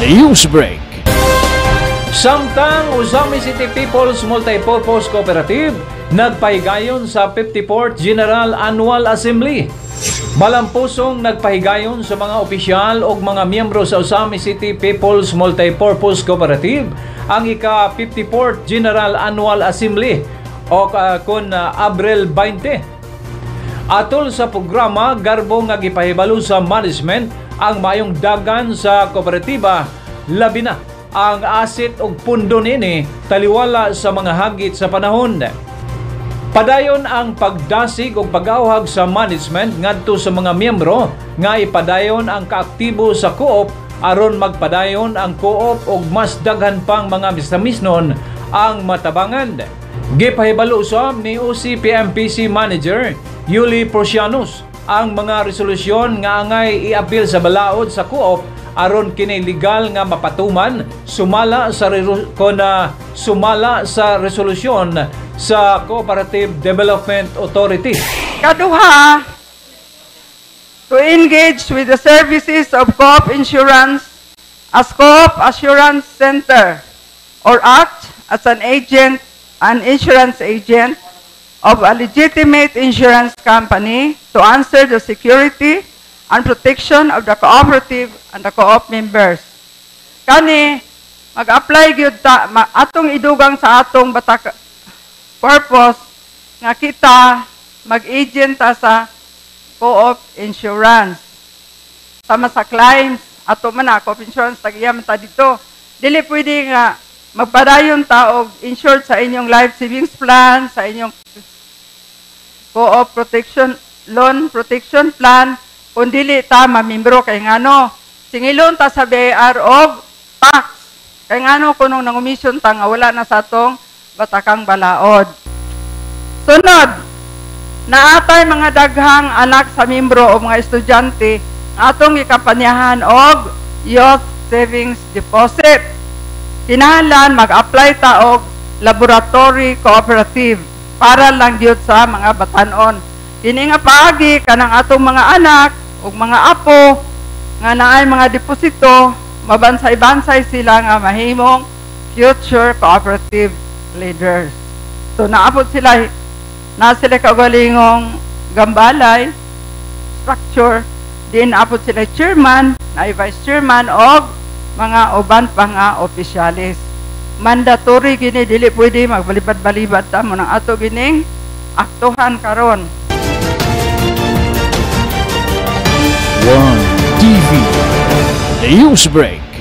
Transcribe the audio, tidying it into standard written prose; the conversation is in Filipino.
Newsbreak. Samtang Usami City People's Multipurpose Cooperative nagpahigayon sa 54th General Annual Assembly. Malampusong nagpahigayon sa mga opisyal o mga miyembro sa Usami City People's Multipurpose Cooperative ang ika-54th General Annual Assembly o kun Abril 20. Atol sa programa, garbo nga gipahibalo sa management ang mayong dagan sa kooperatiba, labi na ang asset o pundo nini taliwala sa mga hagit sa panahon. Padayon ang pagdasig o pag-awhag sa management ngadto sa mga miyembro nga ipadayon ang kaaktibo sa co-op aron magpadayon ang co-op og mas daghan pang mga misamisnon ang matabangan. Gipahibalo usab ni OCPMPC Manager Yuli Porcianos ang mga resolusyon nga angay i-apil sa balaod sa co-op aron kini legal nga mapatuman sumala sa resolusyon sa Cooperative Development Authority. Kaduha, to engage with the services of Co-op Insurance as Co-op Assurance Center or act as an insurance agent of a legitimate insurance company to answer the security and protection of the cooperative and the co-op members. Kani, mag-apply gyud ta, atong idugang sa atong purpose nga kita mag-agent ta sa co-op insurance. Sama sa claims, ato man na, co-op insurance, tag-iyaman ta dito. Dili pwede nga magpadayon ta og insured sa inyong life savings plan, sa inyong co-op protection, loan protection plan, kung dili ta mamimbro kay ngano singilon ta sa BIR og tax kay ngano kunong nangumission ta nga wala na sa atong batakang balaod. Sunod, naatay mga daghang anak sa membro o mga estudyante atong ikapanyahan og youth savings deposit. Kinahanglan mag-apply ta og laboratory cooperative para lang gyud sa mga batan-on. Kini nga paagi kanang atong mga anak ug mga apo nga naay mga deposito, mabansay-bansay sila nga mahimong future cooperative leaders. So naabot sila kaugalingong gambalay structure, din naabot sila chairman, naay vice chairman og mga uban pa nga opisyalis. Mandatory gini, dili pwede magbalibad-balibad ta mo nang ato gining aktuhan karon. One TV Newsbreak.